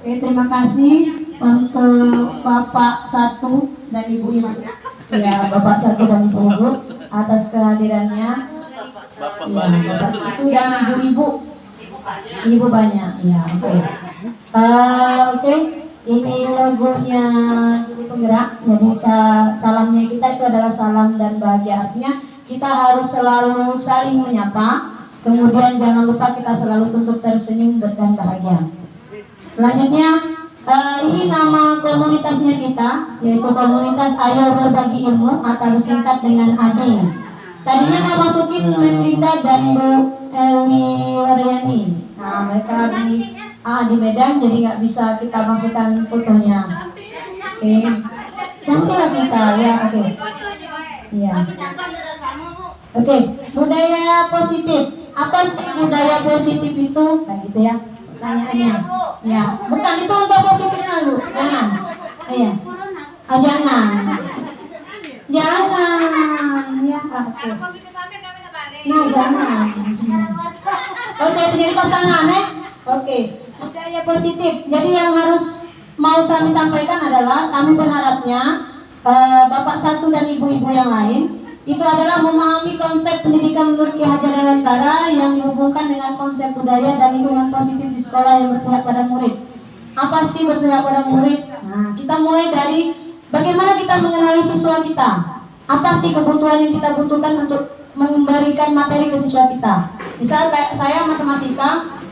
Oke, terima kasih untuk Bapak Satu dan Ibu Ibu. Ya, Bapak Satu dan Ibu Ibu atas kehadirannya. Ya, Bapak Satu dan Ibu-ibu. Ibu banyak. Ya, oke. Oke. Ini logonya Juru Penggerak. Jadi salamnya kita itu adalah salam dan bahagia. Artinya kita harus selalu saling menyapa. Kemudian jangan lupa kita selalu tuntut tersenyum dan bahagia. Selanjutnya, ini nama komunitasnya kita, yaitu komunitas Ayo Berbagi Ilmu atau disingkat dengan ADI. Tadinya mau masukin Melinda dan Bu Elwi Waryani. Nah, mereka di Medan, jadi nggak bisa kita masukkan fotonya. Oke, cantik lah kita, ya. Oke, iya. Oke, budaya positif. Apa sih budaya positif itu? Nah, gitu ya. Pertanyaannya, ya, bukan itu untuk positifnya Bu, jangan, iya, jangan, ya, oke, nah jangan, oke, jadi pasangan oke, budaya positif. Jadi yang harus mau kami sampaikan adalah kami berharapnya Bapak Satu dan Ibu-ibu yang lain itu adalah memahami konsep pendidikan menurut Ki Hajar Dewantara yang dihubungkan dengan konsep budaya dan lingkungan positif di sekolah yang berpihak pada murid. Apa sih berpihak pada murid? Nah, kita mulai dari bagaimana kita mengenali siswa kita. Apa sih kebutuhan yang kita butuhkan untuk memberikan materi ke siswa kita. Misal kayak saya matematika,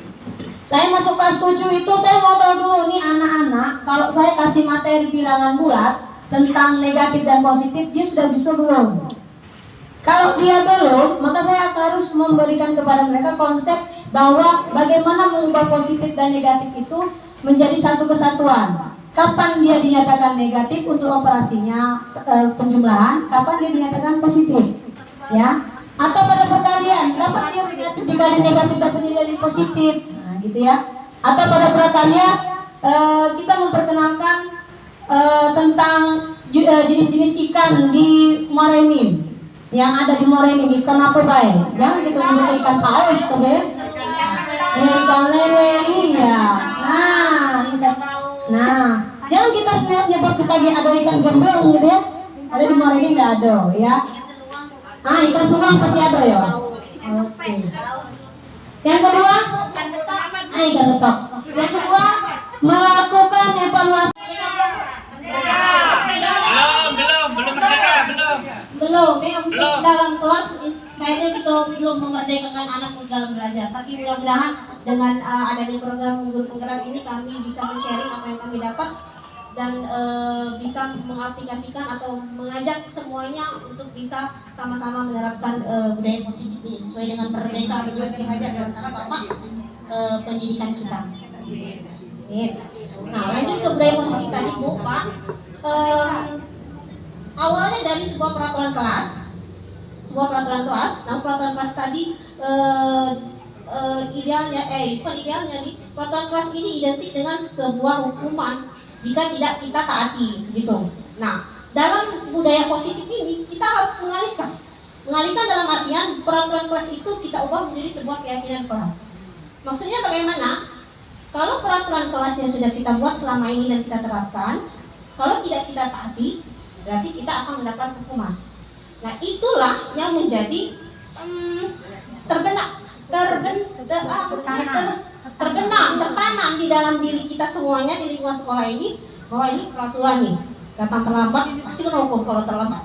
saya masuk kelas 7 itu saya mau tahu dulu nih anak-anak, kalau saya kasih materi bilangan bulat tentang negatif dan positif, dia sudah bisa belum? Kalau dia belum, maka saya harus memberikan kepada mereka konsep bahwa bagaimana mengubah positif dan negatif itu menjadi satu kesatuan. Kapan dia dinyatakan negatif untuk operasinya penjumlahan, kapan dia dinyatakan positif, ya? Atau pada perkalian, kapan dia negatif dikali negatif dapat menjadi positif, nah gitu ya? Atau pada prakarya kita memperkenalkan tentang jenis-jenis ikan di Muara Enim. Yang ada di Muara ini ikan apa baik? Jangan kita menyebut ikan paus, oke? Ikan lele, iya. Nah, jangan kita nyebut lagi ada ikan gembong gitu ya. Ada di Muara ini nggak ada, ya. Ikan sulang pasti ada ya. Oke. Yang kedua, ikan betok. Yang kedua, melakukan evaluasi. Belum, untuk dalam kelas kayaknya kita belum memerdekakan anak dalam belajar. Tapi mudah-mudahan dengan adanya program Guru Penggerak ini kami bisa men-sharing apa yang kami dapat dan bisa mengaplikasikan atau mengajak semuanya untuk bisa sama-sama menerapkan budaya positif ini sesuai dengan Merdeka menurut Ki Hajar Dewantara Bapak pendidikan kita. Nah, lanjut ke budaya positif tadi Bu, Pak. Awalnya dari sebuah peraturan kelas. Nah, peraturan kelas tadi idealnya nih, peraturan kelas ini identik dengan sebuah hukuman jika tidak kita taati, gitu. Nah, dalam budaya positif ini kita harus mengalihkan dalam artian peraturan kelas itu kita ubah menjadi sebuah keyakinan kelas. Maksudnya bagaimana? Kalau peraturan kelas yang sudah kita buat selama ini dan kita terapkan, kalau tidak kita taati, berarti kita akan mendapat hukuman. Nah, itulah yang menjadi tertanam di dalam diri kita semuanya di lingkungan sekolah ini bahwa ini peraturan nih. Datang terlambat pasti kena hukum kalau terlambat.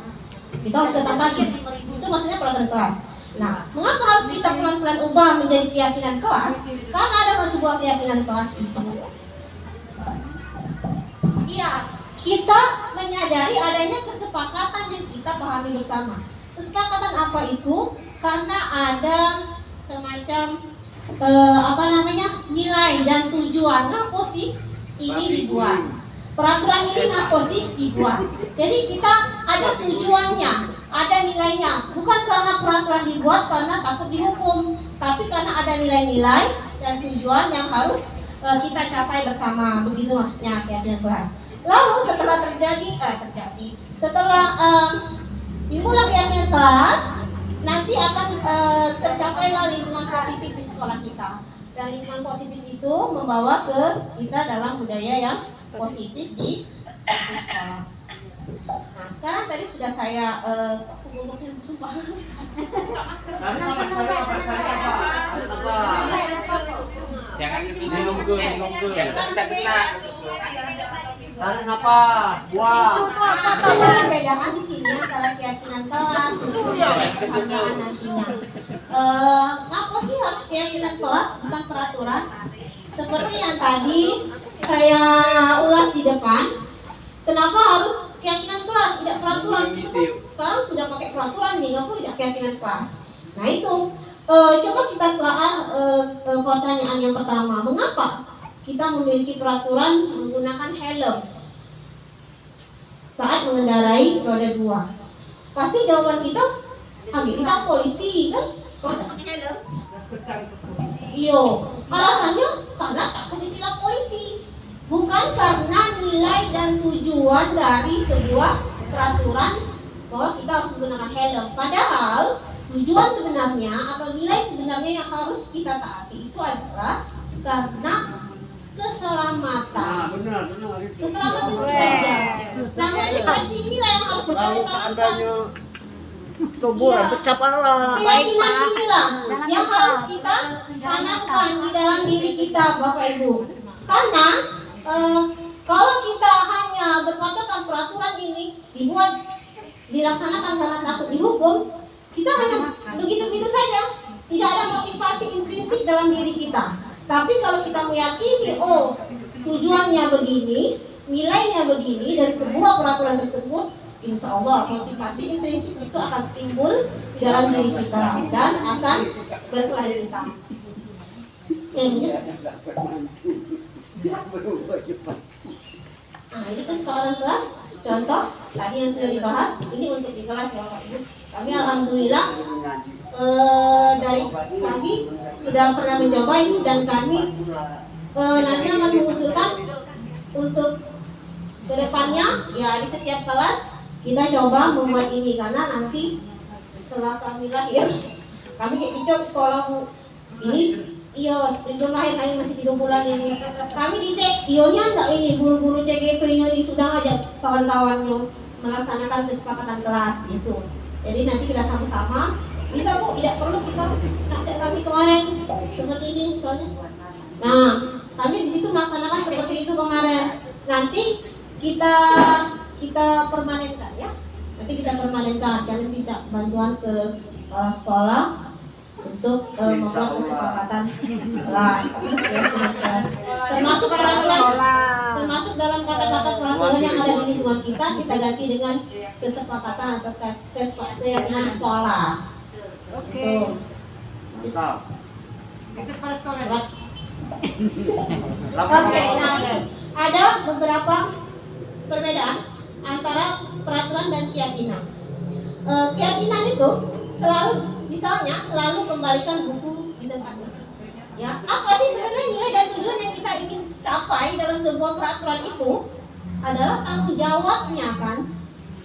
Kita harus datang pagi. Itu maksudnya peraturan kelas. Nah, mengapa harus kita pelan-pelan ubah menjadi keyakinan kelas? Karena ada sebuah keyakinan kelas itu. Iya, kita menyadari adanya kesepakatan yang kita pahami bersama. Kesepakatan apa itu? Karena ada semacam nilai dan tujuan. Ngapa sih ini dibuat? Peraturan ini ngapa sih dibuat? Jadi kita ada tujuannya, ada nilainya. Bukan karena peraturan dibuat karena takut dihukum, tapi karena ada nilai-nilai dan tujuan yang harus kita capai bersama. Begitu maksudnya keyakinan kelas. Lalu setelah setelah dimulai keyakinan kelas, nanti akan tercapailah lingkungan positif di sekolah kita. Dan lingkungan positif itu membawa ke kita dalam budaya yang positif di sekolah. Nah, sekarang tadi sudah saya sumpah. Jangan kesusu nunggu. Jangan kena kesusu. Tarik napas, buang. Apa perbedaan di sini antara keyakinan kelas nantinya? Ngapa sih harus keyakinan kelas bukan peraturan? Seperti yang tadi saya ulas di depan. Kenapa harus keyakinan kelas tidak peraturan? Sekarang sudah pakai peraturan nih, ngapa tidak keyakinan kelas? Nah itu, coba kita telah pertanyaan yang pertama, mengapa kita memiliki peraturan menggunakan helm saat mengendarai roda 2? Pasti jawaban kita, kita polisi kan? Helm. Iyo, alasannya karena takut ditilang polisi, bukan karena nilai dan tujuan dari sebuah peraturan bahwa kita harus menggunakan helm. Padahal tujuan sebenarnya atau nilai sebenarnya yang harus kita taati itu adalah karena keselamatan. Benar. Keselamatan kita juga. Nah, motivasi inilah yang harus kita Kalau lakukan. seandainya tuburan pecah pala. Keyakinan inilah yang harus kita tanamkan di dalam diri kita, Bapak Ibu. Karena kalau kita hanya berpatokan peraturan ini dibuat dilaksanakan karena takut dihukum, kita hanya begitu-begitu saja, tidak ada motivasi intrinsik dalam diri kita. Tapi kalau kita meyakini, oh tujuannya begini, nilainya begini dari sebuah peraturan tersebut, insya Allah motivasi intrinsik itu akan timbul di dalam diri kita dan akan berkelanjutan. Nah, ini kesepakatan kelas. Contoh tadi yang sudah dibahas, ini untuk di kelas ya Bapak Ibu. Kami alhamdulillah dari kami sudah pernah mencoba itu dan kami nanti akan mengusulkan untuk kedepannya ya di setiap kelas kita coba membuat ini, karena nanti setelah kami lahir kami kayak dicek sekolahmu ini iya sebelum lahir kami masih 3 bulan ini kami dicek ionya enggak ini guru-guru CGP ini sudah ngajak kawan-kawannya melaksanakan kesepakatan kelas gitu. Jadi nanti kita sama-sama bisa Bu, tidak perlu kita ngajak kami kemarin seperti ini misalnya. Nah, kami di situ melaksanakan seperti itu kemarin. Nanti kita permanenkan ya. Nanti kita permanenkan dan minta bantuan ke sekolah untuk membuat kesepakatan kelas, termasuk peraturan, termasuk dalam kata-kata peraturan yang ada di lingkungan kita ganti dengan kesepakatan atau keyakinan sekolah. Oke. Oke, nah ada beberapa perbedaan antara peraturan dan keyakinan. Keyakinan itu selalu kembalikan buku di tempatnya. Ya, apa sih sebenarnya nilai dan tujuan yang kita ingin capai dalam sebuah peraturan itu adalah tanggung jawabnya kan?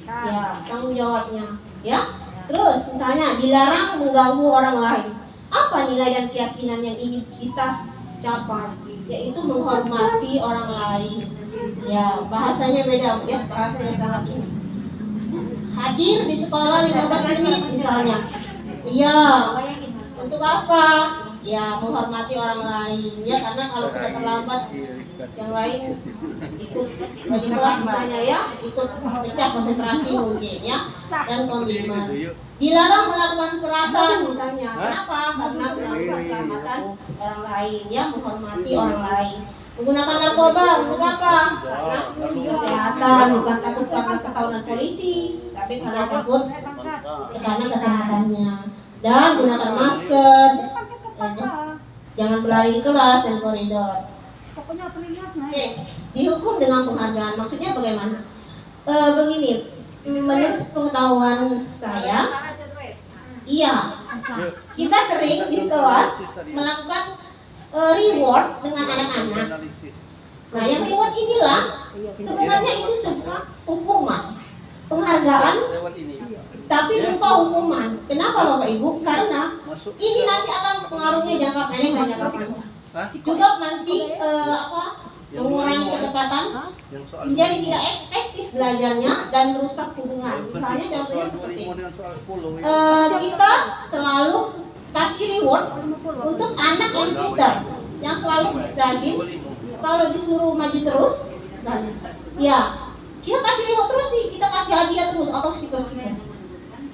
Ya, tanggung jawabnya. Ya, terus misalnya dilarang mengganggu orang lain. Apa nilai dan keyakinan yang ingin kita capai? Yaitu menghormati orang lain. Ya, bahasanya beda ya, bahasanya sangat ini. Hadir di sekolah 15 menit misalnya. Iya, untuk apa? Ya, menghormati orang lain ya, karena kalau kita terlambat yang lain ikut bagi kelas misalnya ya, ikut pecah konsentrasi mungkin ya, dan komitmen. Dilarang melakukan kekerasan misalnya. Kenapa? Karena mengganggu keselamatan orang lain ya, menghormati orang lain. Menggunakan narkoba untuk apa? Karena kesehatan, bukan takut karena ketahuan polisi, tapi karena takut karena kesehatannya. Dan gunakan masker, jangan berlari di kelas dan koridor. Oke, dihukum dengan penghargaan. Maksudnya bagaimana? Begini, menurut pengetahuan saya, iya, kita sering di kelas melakukan reward dengan anak-anak. Nah, yang reward inilah sebenarnya itu sebuah hukuman, penghargaan, tapi berupa hukuman. Kenapa Bapak Ibu? Karena ini nanti akan pengaruhnya jangka pendek dan jangka panjang. juga nanti mengurangi ketepatan, menjadi tidak efektif belajarnya dan merusak hubungan. Misalnya contohnya seperti kita selalu kasih reward untuk anak yang pintar, yang selalu rajin. Kalau disuruh maju terus, misalnya, ya kita kasih reward terus nih, kita kasih hadiah terus atau stiker-stiker.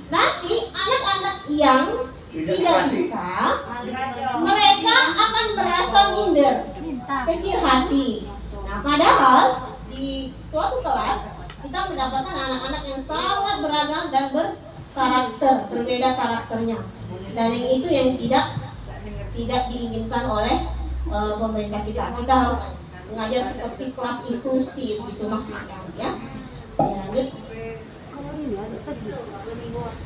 Nanti anak-anak yang tidak bisa, mereka akan merasa minder, kecil hati. Nah, padahal di suatu kelas kita mendapatkan anak-anak yang sangat beragam dan berkarakter, berbeda karakternya. Dan yang itu yang tidak diinginkan oleh pemerintah kita. Kita harus mengajar seperti kelas inklusif, gitu maksudnya, ya. Lanjut.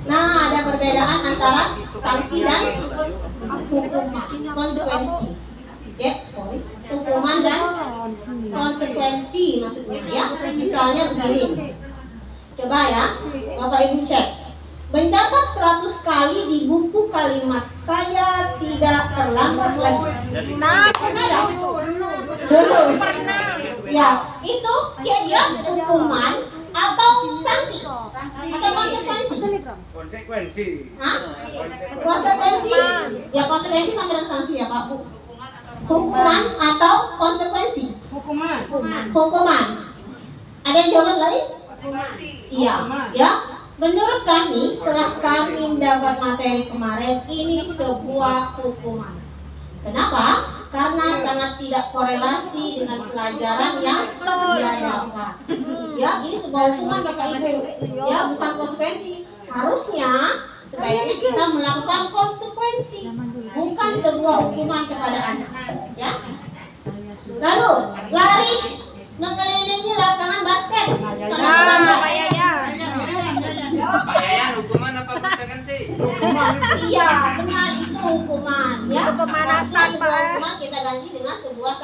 Nah, ada perbedaan antara sanksi dan hukuman, konsekuensi. Hukuman dan konsekuensi maksudnya, ya. Misalnya begini. Coba ya, Bapak Ibu cek. Mencatat 100 kali di buku kalimat saya tidak terlambat lagi. Pernah dong? Ya, itu kira-kira hukuman atau sanksi atau konsekuensi? Hah? Konsekuensi? Ya, konsekuensi sama dengan sanksi ya Pak. Hukuman atau konsekuensi? Hukuman. Ada yang jawaban lain? Iya, ya. Menurut kami, setelah kami mendapat materi kemarin, ini sebuah hukuman. Kenapa? Karena sangat tidak korelasi dengan pelajaran yang diadakan. Ya, ini sebuah hukuman Bapak Ibu. Ya, bukan konsekuensi. Harusnya sebaiknya kita melakukan konsekuensi, bukan sebuah hukuman kepada anak. Ya. Lalu lari mengelilingi lapangan basket. Pak Yayan, hukuman apa konsekuensi sih? Iya, benar itu hukuman. Ya, Itu pemanasan, sebuah Pak. hukuman kita ganti dengan sebuah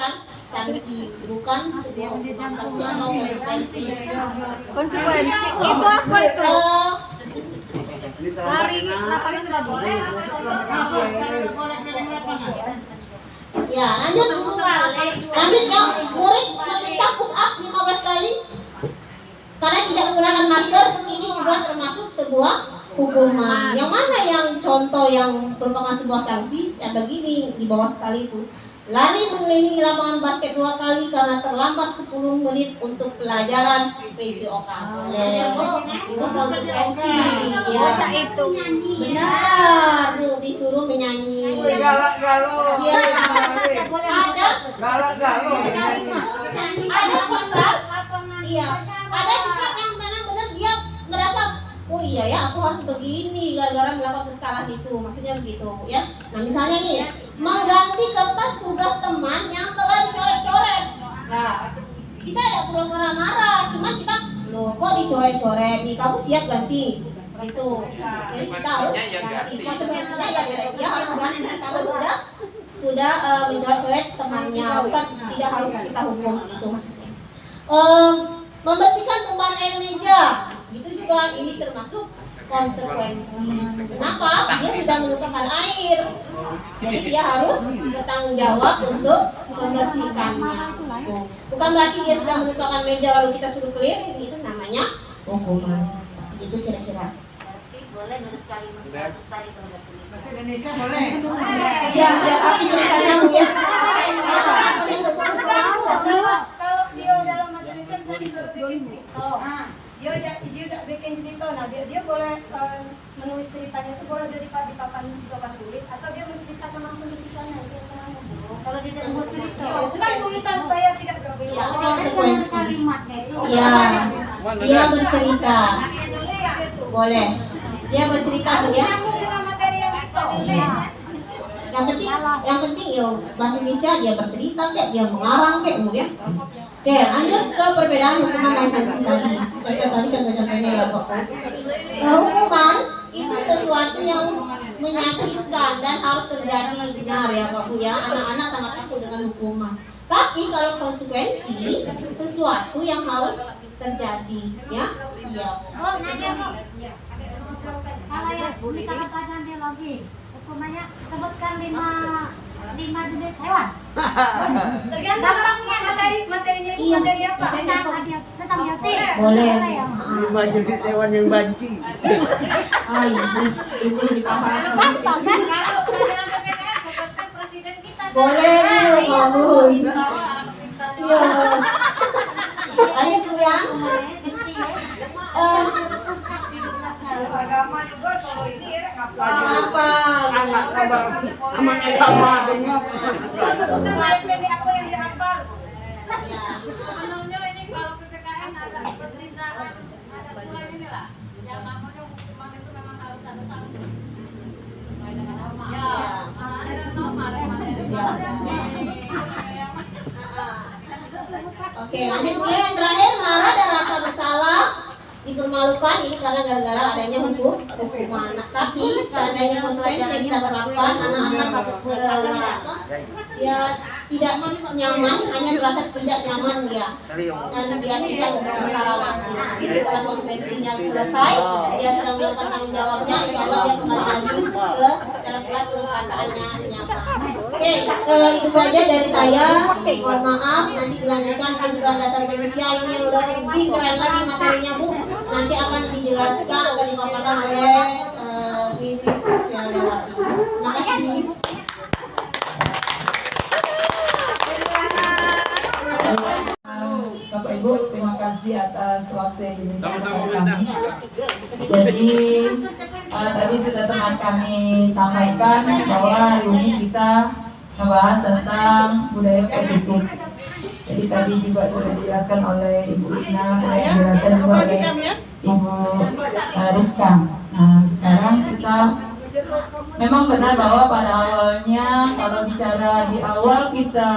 sanksi, bukan sebuah hukuman sanksi atau konsekuensi. Konsekuensi itu apa itu? Lari lapangan nggak boleh. Ya, lanjut. Lanjut ya, murid meminta push up 15 kali karena tidak menggunakan masker. Ini juga termasuk sebuah hukuman. Yang mana yang contoh yang merupakan sebuah sanksi? Yang begini di bawah sekali itu. Lari mengelilingi lapangan basket 2 kali karena terlambat 10 menit untuk pelajaran PJOK. Itu konsekuensi. Ya. Baca itu. Benar, Bu, disuruh menyanyi. Galak-galak. Iya. Ada sikap. Iya. Ada sikap yang benar-benar dia merasa, oh iya ya, aku harus begini gara-gara melakukan kesalahan itu. Maksudnya begitu, ya. Nah, misalnya nih, mengganti kertas tugas teman yang telah dicoret-coret. Nah, kita ada pura-pura marah, cuman kita, loh kok dicoret-coret nih, kamu siap ganti? Gitu. Jadi kita harus ganti. Konsekuensinya ya dia harus ganti kalau sudah mencoret-coret temannya, bukan tidak harus kita hukum gitu maksudnya. Membersihkan tumpahan air meja, itu juga ini termasuk konsekuensi. Kenapa? Dia sudah melupakan air, jadi dia harus bertanggung jawab untuk membersihkannya. Bukan berarti dia sudah melupakan meja lalu kita suruh clear, itu namanya hukuman. Itu kira-kira. Boleh nulis kalimat 100 kali kalau nggak tulis. Bahasa Indonesia boleh? Ya, biar api tulisannya Bu ya. Kalau dia dalam bahasa Indonesia bisa disuruh bikin cerita. Dia udah bikin cerita. Nah, dia boleh menulis ceritanya itu boleh dari di papan tulis atau dia menceritakan langsung di sisanya. Kalau dia tidak mau cerita, Sudah tulisan saya tidak berbeda. Ya, konsekuensi. kalimatnya itu. Ya, dia bercerita. Boleh. Dia bercerita Bu ya. Nyambung dengan materi yang kita tulis. Yang penting ya bahasa Indonesia dia bercerita kayak dia mengarang kayak Bu ya. Oke, lanjut ke perbedaan hukuman dan sanksi tadi. Contohnya ya Bapak. Hukuman itu sesuatu yang menyakitkan dan harus terjadi, benar ya Pak Bu ya. Anak-anak sangat takut dengan hukuman. Tapi kalau konsekuensi sesuatu yang harus terjadi, ya. Iya. Oh, nanya kok. Kalau yang misalkan pelajaran biologi, hukumannya sebutkan 5 5 jenis hewan. Tergantung orangnya, materinya itu materi apa? Tentang yatim. Boleh. 5 jenis hewan yang banci. Ibu dipahami. Kalau dalam PPKN seperti presiden kita. Boleh Bu, bagus. Iya. Ayo Bu ya. Agama juga kalau ini ya kapal. Apa? Anak aman agama adanya. Sebutan SPD apa yang dihafal? Ya. Sebenarnya ini kalau PPKN ada pemerintahan, ada pula ini lah. Yang namanya hukuman itu memang harus ada sanksi. Sesuai dengan norma. Ya, ada norma, ada materi. Oke, lanjut Bu ya. Yang terakhir, marah dan rasa bersalah dipermalukan ini karena gara-gara adanya hukuman. Tapi seandainya konsekuensi yang kita terapkan, anak-anak ya tidak nyaman, hanya merasa tidak nyaman ya, dan dihasilkan untuk sementara waktu. Tapi setelah konsekuensinya selesai, dia sudah melakukan tanggung jawabnya, insya Allah dia kembali lagi ke dalam kelas dengan perasaannya nyaman. Oke, itu saja dari saya. Mohon maaf, nanti dilanjutkan kebutuhan dasar manusia ini yang udah lebih keren lagi materinya Bu. Nanti akan dijelaskan, akan dipaparkan oleh Miss Fiona Dewati. Terima kasih. Bapak Ibu, terima kasih atas waktu yang diberikan Sama-sama, kepada kami. Jadi tadi sudah teman kami sampaikan bahwa hari ini kita membahas tentang budaya positif. Jadi tadi juga sudah dijelaskan oleh Ibu Ina, kemudian dijelaskan juga oleh Ibu Rizka. Nah, sekarang kita memang benar bahwa pada awalnya kalau bicara di awal kita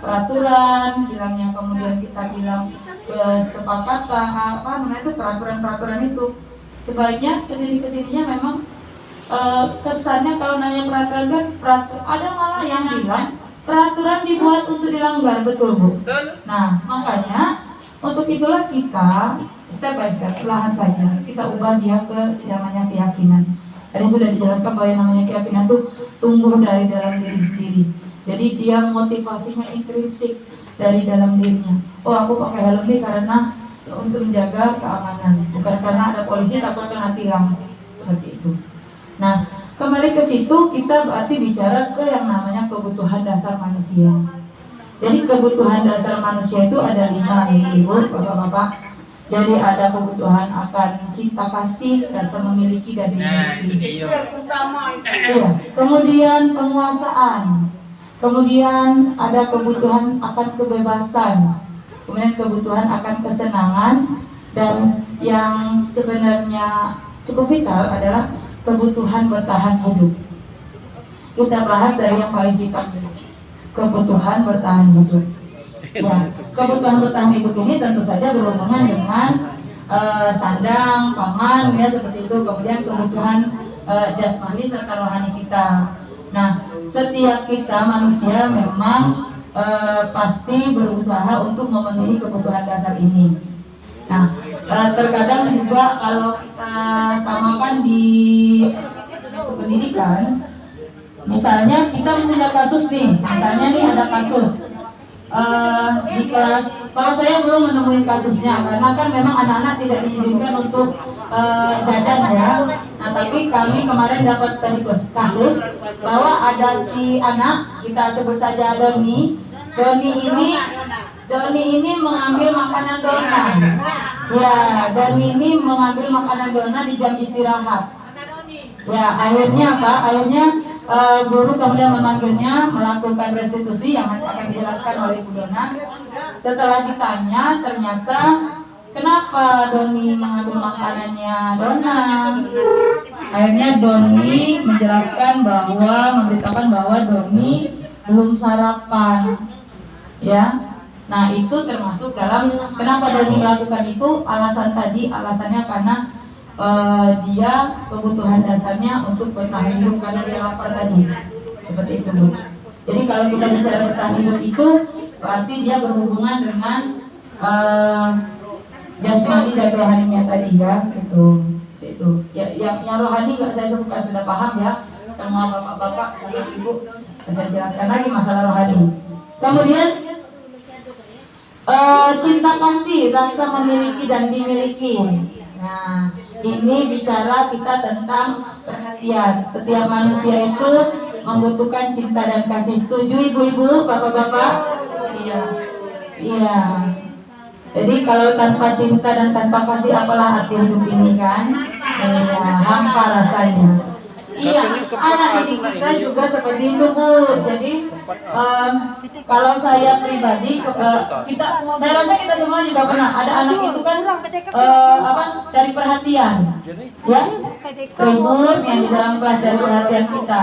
peraturan, bilangnya kemudian kita bilang kesepakatan, apa namanya itu peraturan-peraturan itu sebaiknya kesininya memang kesannya kalau namanya peraturan kan ada malah yang bilang peraturan dibuat untuk dilanggar, betul Bu? Nah makanya untuk itulah kita step by step, perlahan saja kita ubah dia ke yang namanya keyakinan. Tadi sudah dijelaskan bahwa yang namanya keyakinan itu tumbuh dari dalam diri sendiri. Jadi dia motivasinya intrinsik dari dalam dirinya. Oh aku pakai helm ini karena untuk menjaga keamanan, bukan karena ada polisi takut kena tilang seperti itu. Nah kembali ke situ kita berarti bicara ke yang namanya kebutuhan dasar manusia. Jadi kebutuhan dasar manusia itu ada 5 Ibu, Bapak-bapak. Jadi ada kebutuhan akan cinta kasih, rasa memiliki dan dimiliki. Iya. Kemudian penguasaan. Kemudian ada kebutuhan akan kebebasan. Kemudian kebutuhan akan kesenangan, dan yang sebenarnya cukup vital adalah kebutuhan bertahan hidup. Kita bahas dari yang paling vital dulu. Kebutuhan bertahan hidup. Ya, kebutuhan bertahan hidup ini tentu saja berhubungan dengan sandang, pangan, ya seperti itu. Kemudian kebutuhan jasmani serta rohani kita. Nah, setiap kita manusia memang pasti berusaha untuk memenuhi kebutuhan dasar ini. Nah, terkadang juga kalau kita samakan di pendidikan, misalnya kita punya kasus nih, misalnya nih ada kasus. Di kelas, kalau saya belum menemukan kasusnya karena kan memang anak-anak tidak diizinkan untuk jajan ya. Nah tapi kami kemarin dapat tadi kasus bahwa ada si anak, kita sebut saja Doni ini mengambil makanan dona. Ya, Doni ini mengambil makanan dona di jam istirahat. Ya, akhirnya apa? Akhirnya guru kemudian memanggilnya, melakukan restitusi yang nanti akan dijelaskan oleh Ibu Dona. Setelah ditanya, ternyata kenapa Doni mengambil makanannya Dona? Akhirnya Doni menjelaskan bahwa, memberitakan bahwa Doni belum sarapan. Ya, nah itu termasuk dalam kenapa Doni melakukan itu. Alasannya karena dia kebutuhan dasarnya untuk bertahan hidup karena dia lapar tadi, seperti itu Bu. Jadi kalau kita bicara bertahan hidup itu berarti dia berhubungan dengan jasmani dan rohaninya tadi ya, itu. Ya, yang rohani nggak saya sebutkan, sudah paham ya semua bapak-bapak sama ibu. Saya jelaskan lagi masalah rohani. Kemudian cinta kasih, rasa memiliki dan dimiliki. Nah, ini bicara kita tentang perhatian. Setiap manusia itu membutuhkan cinta dan kasih. Setuju ibu-ibu, bapak-bapak? Iya. Iya. Jadi kalau tanpa cinta dan tanpa kasih, apalah arti hidup ini kan? Iya, hampa rasanya. Iya, anak didik kita juga seperti itu Bu. Jadi kalau saya pribadi, saya rasa kita semua juga pernah ada anak itu kan cari perhatian, ya, ribut yang di dalam kelas cari perhatian kita.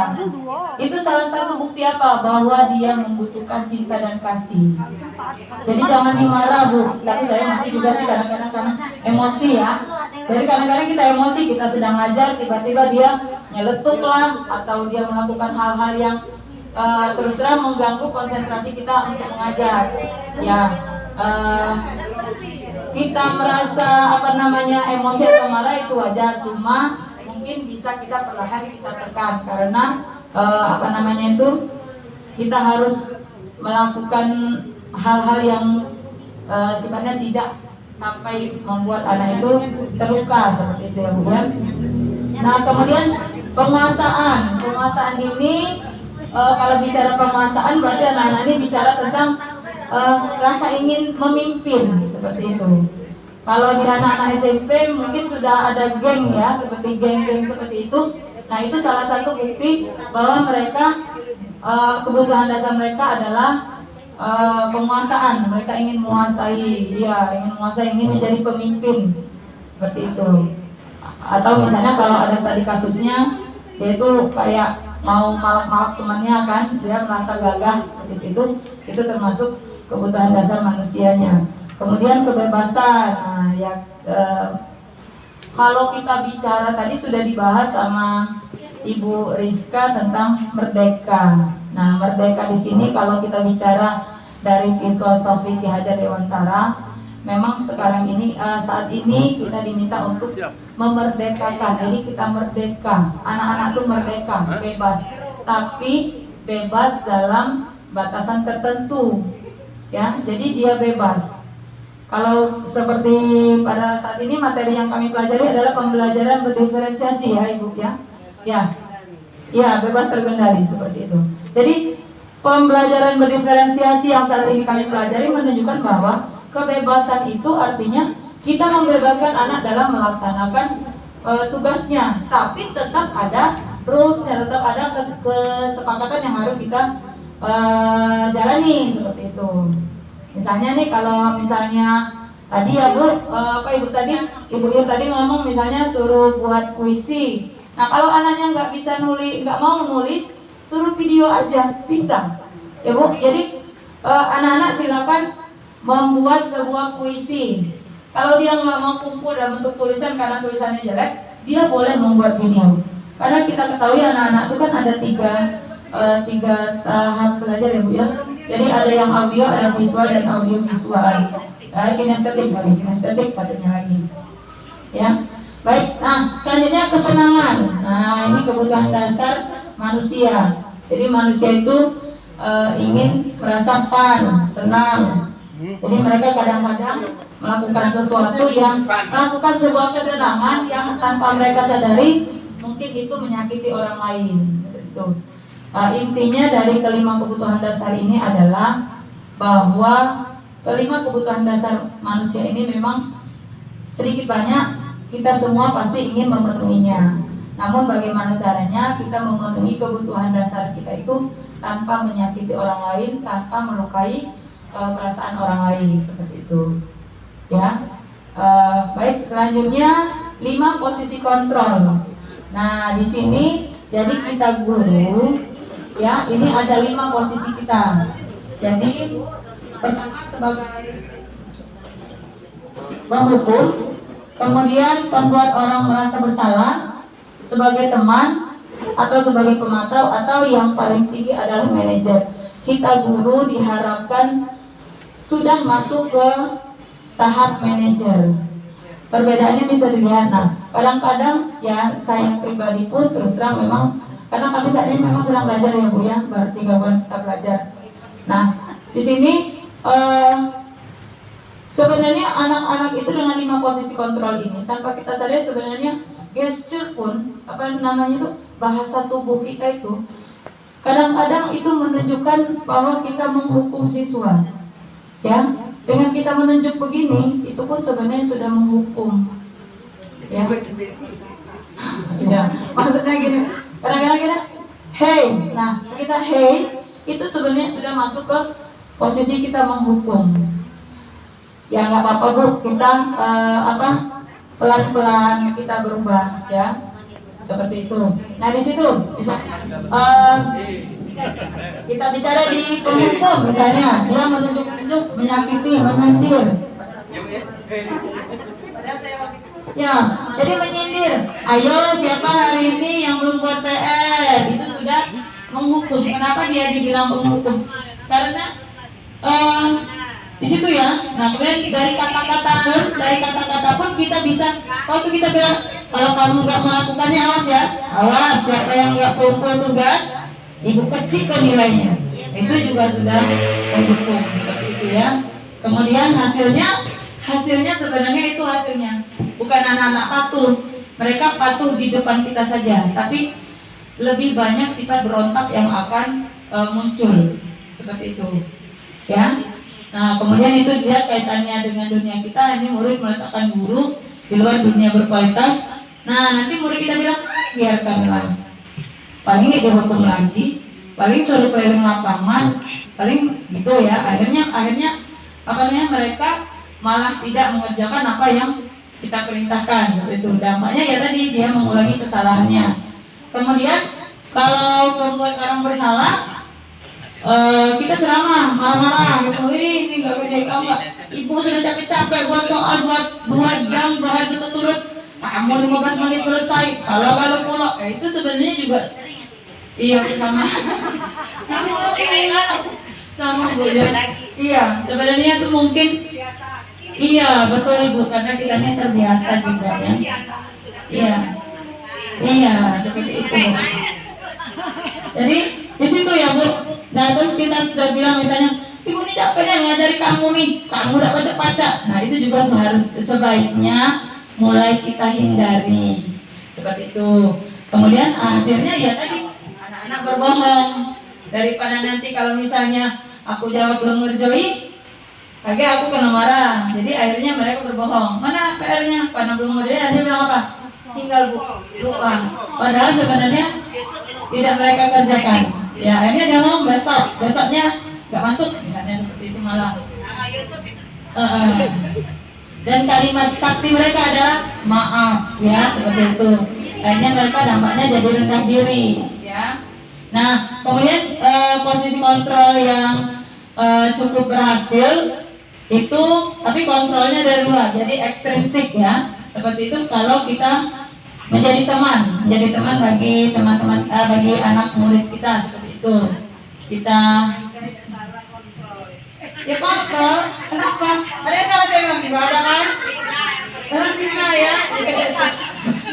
Itu salah satu bukti apa? Bahwa dia membutuhkan cinta dan kasih. Jadi jangan dimarah Bu. Tapi saya masih juga sih kadang-kadang karena emosi ya. Jadi kadang-kadang kita emosi, kita sedang ngajar, tiba-tiba dia nyeletuk lah, atau dia melakukan hal-hal yang terus terang mengganggu konsentrasi kita untuk mengajar. Ya, kita merasa emosi atau marah itu wajar, cuma mungkin bisa kita perlahan kita tekan karena kita harus melakukan hal-hal yang sifatnya tidak sampai membuat anak itu terluka seperti itu ya Bu ya. Nah kemudian penguasaan ini kalau bicara penguasaan berarti anak-anak ini bicara tentang rasa ingin memimpin seperti itu. Kalau di anak-anak SMP mungkin sudah ada geng ya, seperti geng-geng seperti itu. Nah itu salah satu bukti bahwa mereka kebutuhan dasar mereka adalah penguasaan. Mereka ingin menguasai, ingin menjadi pemimpin seperti itu. Atau misalnya kalau ada tadi kasusnya, yaitu kayak mau malak-malak temannya kan, dia merasa gagah seperti itu termasuk kebutuhan dasar manusianya. Kemudian kebebasan, kalau kita bicara tadi sudah dibahas sama Ibu Rizka tentang merdeka. Nah, merdeka di sini kalau kita bicara dari filosofi Ki Hajar Dewantara, memang sekarang ini saat ini kita diminta untuk memerdekakan. Jadi kita merdeka, anak-anak itu merdeka, bebas, tapi bebas dalam batasan tertentu, ya. Jadi dia bebas. Kalau seperti pada saat ini materi yang kami pelajari adalah pembelajaran berdiferensiasi ya Ibu ya, bebas terkendali seperti itu. Jadi pembelajaran berdiferensiasi yang saat ini kami pelajari menunjukkan bahwa kebebasan itu artinya kita membebaskan anak dalam melaksanakan tugasnya, tapi tetap ada rules-nya, tetap ada kesepakatan yang harus kita jalani seperti itu. Misalnya nih kalau misalnya tadi ya Bu, Ibu tadi ngomong misalnya suruh buat puisi. Nah kalau anaknya nggak mau nulis, suruh video aja bisa, ya Bu. Jadi anak-anak silakan membuat sebuah puisi. Kalau dia nggak mau kumpul dalam bentuk tulisan karena tulisannya jelek, dia boleh membuat video. Karena kita ketahui anak-anak itu kan ada tiga tahap belajar ya Bu ya. Jadi ada yang audio, ada visual dan audio visual. Kinestetik satunya lagi. Ya. Baik. Nah, selanjutnya kesenangan. Nah, ini kebutuhan dasar manusia. Jadi manusia itu ingin merasa fun, senang. Jadi mereka kadang-kadang melakukan sesuatu melakukan sebuah kesenangan yang tanpa mereka sadari mungkin itu menyakiti orang lain. Itu. Intinya dari kelima kebutuhan dasar ini adalah bahwa kelima kebutuhan dasar manusia ini memang sedikit banyak kita semua pasti ingin memenuhinya. Namun bagaimana caranya kita memenuhi kebutuhan dasar kita itu tanpa menyakiti orang lain, tanpa melukai perasaan orang lain seperti itu. Ya, baik. Selanjutnya 5 posisi kontrol. Nah di sini jadi kita guru. Ya, ini ada 5 posisi kita. Jadi pertama sebagai penghukum, kemudian pembuat orang merasa bersalah, sebagai teman atau sebagai pemantau, atau yang paling tinggi adalah manajer. Kita guru diharapkan sudah masuk ke tahap manajer. Perbedaannya bisa dilihat. Nah, kadang-kadang ya saya pribadi pun terus terang memang karena kami saat ini memang sedang belajar ya Bu ya, baru 3 bulan kita belajar. Nah, di sini sebenarnya anak-anak itu dengan 5 posisi kontrol ini tanpa kita sadar sebenarnya gesture pun apa namanya itu bahasa tubuh kita itu kadang-kadang itu menunjukkan bahwa kita menghukum siswa. Ya, dengan kita menunjuk begini itu pun sebenarnya sudah menghukum. Ya. Ya, maksudnya gini. Kadang-kadang kita hey, nah kita hey itu sebenarnya sudah masuk ke posisi kita menghukum. Ya nggak apa-apa Bu, kita pelan-pelan kita berubah ya. Seperti itu. Nah di situ bisa kita bicara di penghukum misalnya dia menunjuk-nunjuk, menyakiti, menyendir. Ya, jadi menyindir. Ayo siapa hari ini yang belum buat PR? Itu sudah menghukum. Kenapa dia dibilang penghukum? Karena di situ ya. Nah, kemudian dari kata-kata pun kita bisa. Waktu kita bilang kalau kamu nggak melakukannya awas ya. Awas siapa yang nggak kumpul tugas, ibu kecil ke nilainya. Itu juga sudah menghukum seperti itu ya. Kemudian hasilnya sebenarnya itu hasilnya bukan anak-anak patuh. Mereka patuh di depan kita saja, tapi lebih banyak sifat berontak yang akan muncul seperti itu ya. Nah kemudian itu dia kaitannya dengan dunia kita. Ini murid meletakkan guru di luar dunia berkualitas. Nah nanti murid kita bilang biarkanlah, paling nggak dihukum lagi, paling suruh keliling lapangan, paling gitu ya. Akhirnya apa namanya, mereka malah tidak mengerjakan apa yang kita perintahkan seperti itu. Dampaknya ya tadi dia mengulangi kesalahannya. Kemudian kalau membuat orang bersalah, kita ceramah, marah-marah gitu. Ini nggak kerja kamu nggak, ibu sudah capek-capek buat soal buat 2 jam bahar berturut-turut, kamu 15 menit selesai, salah kalau pula. Itu sebenarnya juga iya sama Bu ya. Iya, sebenarnya itu mungkin iya betul Ibu, karena kitanya terbiasa juga ya. Iya seperti itu. Jadi di situ ya Bu. Nah terus kita sudah bilang misalnya, ibu ini capek nih ngajari kamu nih, kamu udah baca-baca. Nah itu juga sebaiknya mulai kita hindari seperti itu. Kemudian hasilnya ya tadi anak-anak berbohong. Daripada nanti kalau misalnya aku jawab belum ngerjain, lagi aku kena marah. Jadi akhirnya mereka berbohong. Mana PR-nya? Karena belum ngerjain, akhirnya bilang apa? Tinggal Bu, lupa. Padahal sebenarnya tidak mereka kerjakan. Ya akhirnya dia ngomong besoknya nggak masuk, misalnya seperti itu malah. Dan kalimat sakti mereka adalah maaf, ya seperti itu. Akhirnya mereka dampaknya jadi rendah diri, ya. Nah kemudian posisi kontrol yang cukup berhasil itu, tapi kontrolnya dari luar, jadi ekstrinsik ya. Seperti itu kalau kita menjadi teman bagi teman-teman, bagi anak murid kita seperti itu. Kita ya kontrol. Kenapa? Ada yang salah saya bilang juga ada kan? Orang kita ya.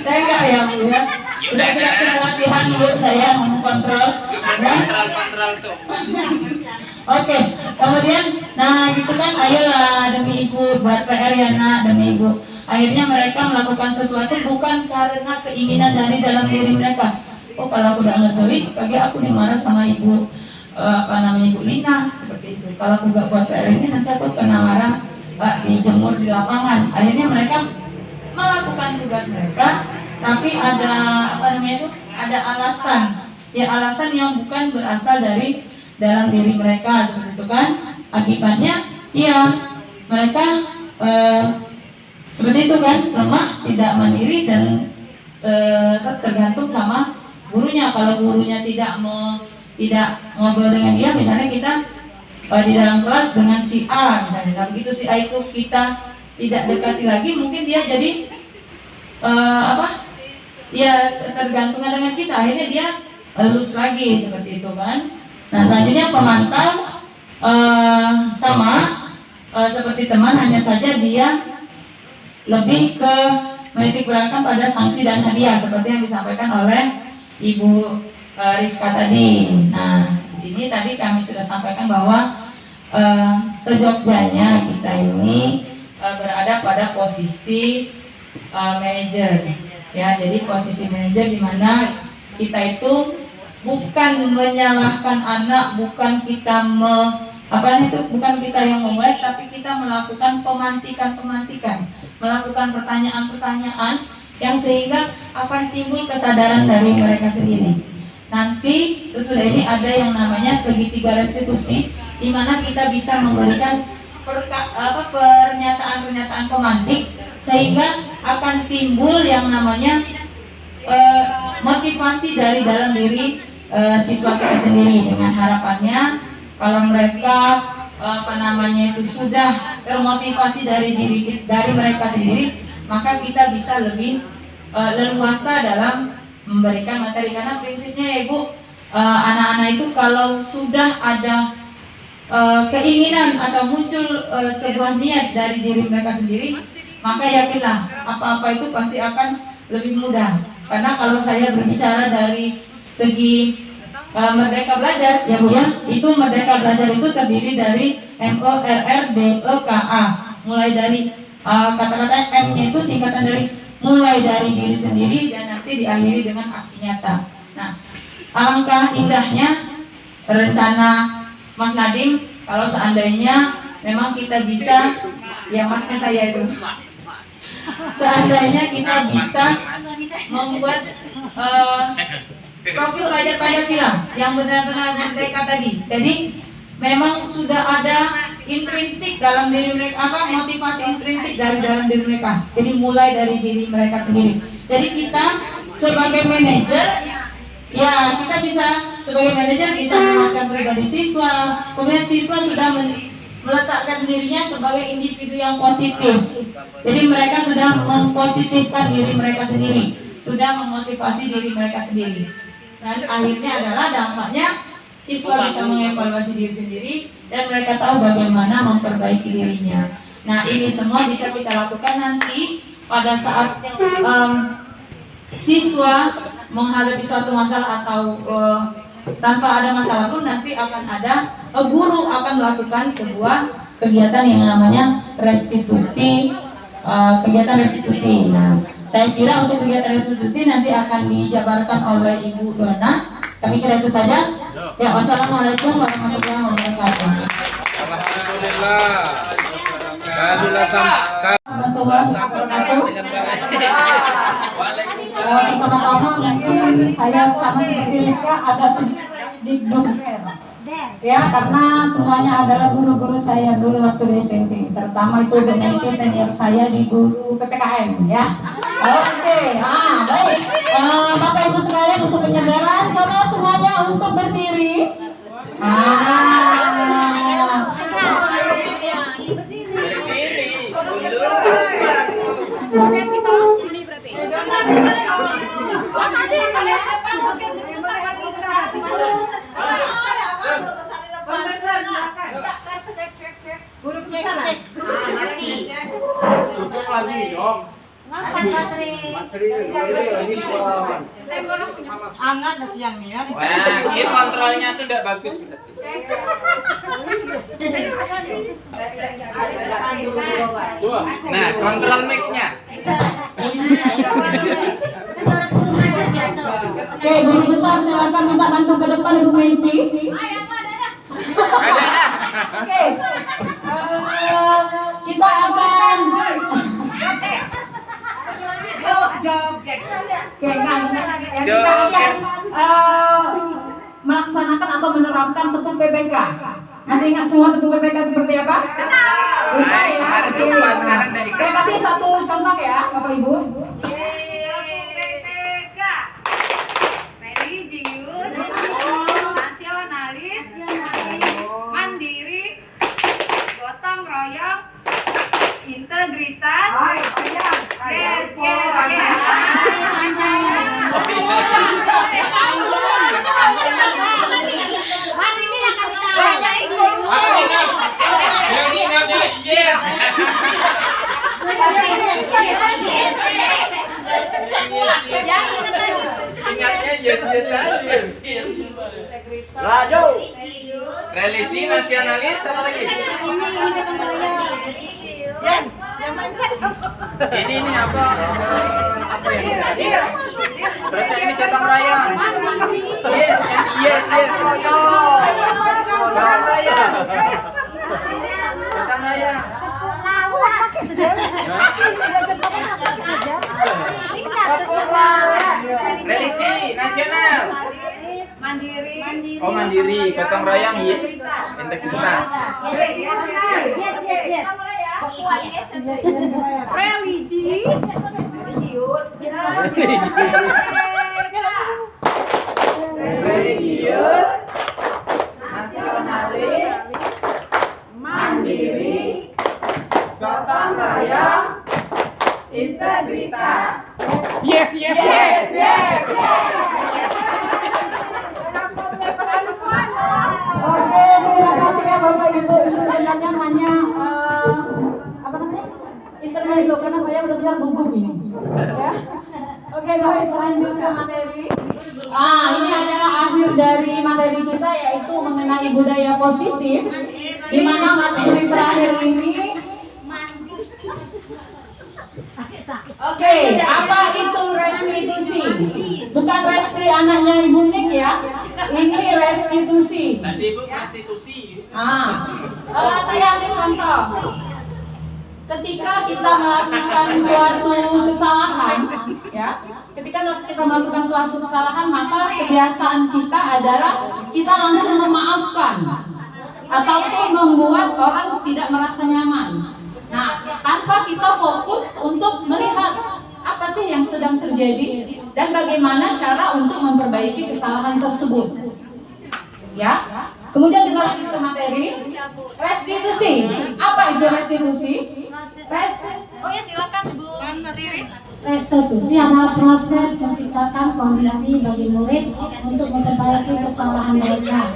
Saya enggak ya Bu ya. Sudah latihan dulu saya mengkontrol. Kontrol tuh. Oke, kemudian nah gitu kan, ayolah demi ibu buat PR ya nak, demi ibu. Akhirnya mereka melakukan sesuatu bukan karena keinginan dari dalam diri mereka. Oh kalau aku udah ngejelit, pagi aku dimarah sama ibu Ibu Lina seperti itu. Kalau aku gak buat PR ini nanti aku kena marah Pak dijemur di lapangan. Akhirnya mereka melakukan tugas mereka, tapi ada ada alasan. Ya alasan yang bukan berasal dari dalam diri mereka seperti itu kan. Akibatnya ya mereka seperti itu kan, lemah, tidak mandiri dan tergantung sama gurunya. Kalau gurunya tidak ngobrol dengan dia, misalnya kita di dalam kelas dengan si A misalnya, nah begitu si A itu kita tidak dekati lagi, mungkin dia jadi ya tergantungan dengan kita, akhirnya dia lulus lagi seperti itu kan. Nah selanjutnya pemantau sama seperti teman, hanya saja dia lebih ke menitik beratkan pada sanksi dan hadiah seperti yang disampaikan oleh Ibu Rizka tadi. Nah, ini tadi kami sudah sampaikan bahwa sejogjanya kita ini berada pada posisi manajer, ya. Jadi posisi manajer di mana kita itu bukan menyalahkan anak, bukan kita bukan kita yang memulai, tapi kita melakukan pemantikan, melakukan pertanyaan-pertanyaan yang sehingga akan timbul kesadaran dari mereka sendiri. Nanti sesudah ini ada yang namanya segitiga restitusi, di mana kita bisa memberikan pernyataan-pernyataan pemantik sehingga akan timbul yang namanya motivasi dari dalam diri siswa kita sendiri, dengan harapannya kalau mereka itu sudah termotivasi dari mereka sendiri, maka kita bisa lebih leluasa dalam memberikan materi. Karena prinsipnya ya Ibu, anak-anak itu kalau sudah ada keinginan atau muncul sebuah niat dari diri mereka sendiri, maka yakinlah apa-apa itu pasti akan lebih mudah. Karena kalau saya berbicara dari segi Merdeka Belajar, ya Bu ya, itu Merdeka Belajar itu terdiri dari MERRDEKA, mulai dari kata-kata M-nya itu singkatan dari mulai dari diri sendiri dan nanti diakhiri dengan aksi nyata. Nah, alangkah indahnya rencana Mas Nadiem kalau seandainya memang kita bisa, ya Masnya saya itu, seandainya kita bisa membuat profil pelajar Pancasila yang benar-benar merdeka tadi. Jadi memang sudah ada intrinsik dalam diri mereka, motivasi intrinsik dari dalam diri mereka. Jadi mulai dari diri mereka sendiri. Jadi kita sebagai manajer, ya kita bisa sebagai manajer bisa menguatkan pribadi siswa. Kemudian siswa sudah meletakkan dirinya sebagai individu yang positif. Jadi mereka sudah mempositifkan diri mereka sendiri, sudah memotivasi diri mereka sendiri. Dan akhirnya adalah dampaknya siswa bisa mengevaluasi diri sendiri dan mereka tahu bagaimana memperbaiki dirinya. Nah, ini semua bisa kita lakukan nanti pada saat siswa menghadapi suatu masalah atau tanpa ada masalah pun nanti akan ada guru akan melakukan sebuah kegiatan yang namanya restitusi, kegiatan restitusi. Nah, saya kira untuk kegiatan restitusi nanti akan dijabarkan oleh Ibu Dona. Kami kira itu saja. Ya, wassalamualaikum warahmatullahi wabarakatuh. Alhamdulillah. Warahmatullahi wabarakatuh. Pertama-tama mungkin saya sama seperti Rizka agak sedikit doger. Ya, karena semuanya adalah guru-guru saya dulu waktu di SMP. Terutama itu Benelki senior saya di guru PPKN ya. Oke, baik. Bapak Ibu sekalian, untuk penyadaran coba semuanya untuk berdiri. Sini berarti. Hangat na siyang niya. Nah, ini kontrolnya tuh udah bagus. Nah, kontrol mic-nya. Oke, guru besar silakan minta bantu ke depan Ibu Menti. Oke, kita akan kita akan melaksanakan atau menerapkan tekuk PPK. Masih ingat semua tekuk PPK seperti apa? Lupa ya. Oke. Saya kasih satu contoh ya, Bapak Ibu. PPK religius, nasionalis, mandiri, gotong royong, integritas. Yes. Ingatnya Yes saja. Raju. Religi nasionalis apa lagi? Ini ketemu ya. Ini apa? Apa yang tadi? Terus yang ini gotong royong. Yes. Gotong royong. Gotong royong. Religi nasional. Mandiri. Oh mandiri, gotong royong, iya. Integritas. Yes. Religi. Religius, nasionalis, mandiri, gotong royong, integritas. Yes. Oke, terima kasih ya Bapak Ibu. Itu sebenarnya hanya apa namanya? Intermezzo karena saya benar-benar gugup ini. Ya. Oke, baik, lanjut ke materi. Ini adalah akhir dari materi kita yaitu mengenai budaya positif, di mana materi terakhir ini. Oke, apa itu restitusi? Bukan resti anaknya Ibu Nik ya. Ini restitusi. Tadi Ibu restitusi. Saya ambil contoh. Ketika kita melakukan suatu kesalahan, ya, ketika kita melakukan suatu kesalahan, maka kebiasaan kita adalah kita langsung memaafkan ataupun membuat orang tidak merasa nyaman. Nah, tanpa kita fokus untuk melihat apa sih yang sedang terjadi dan bagaimana cara untuk memperbaiki kesalahan tersebut. Ya. Kemudian kita ke materi restitusi. Apa itu restitusi? Oh ya silakan Bu Tiris. Restitusi adalah proses menciptakan kondisi bagi murid untuk memperbaiki kesalahan mereka.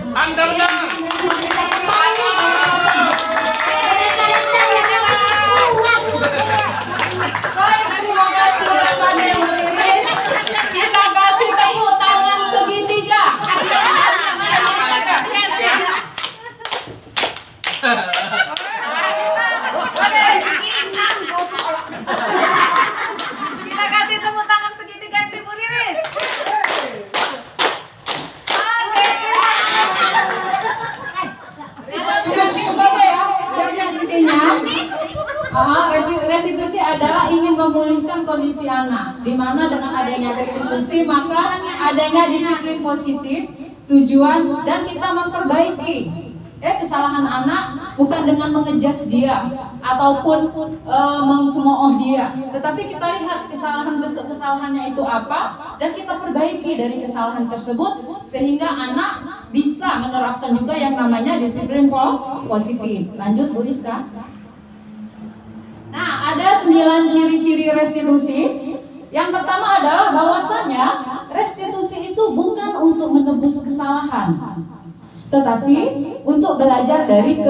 Baik, terima kasih kepada Ibu Tiris. Kita kasih tepuk tangan segitiga. Kita kasih tepuk tangan segitiga untuk Ibu Riris. Oke ya, jadi intinya restitusi adalah ingin memulihkan kondisi anak, di mana dengan adanya restitusi maka adanya disiplin positif, tujuan dan kita memperbaiki kesalahan anak bukan dengan mengejas dia ataupun mencemooh dia, tetapi kita lihat kesalahan, bentuk kesalahannya itu apa dan kita perbaiki dari kesalahan tersebut sehingga anak bisa menerapkan juga yang namanya disiplin positif. Lanjut Bu Rizka. Nah, ada 9 ciri-ciri restitusi. Yang pertama adalah bahwasanya restitusi itu bukan untuk menebus kesalahan, tetapi untuk belajar dari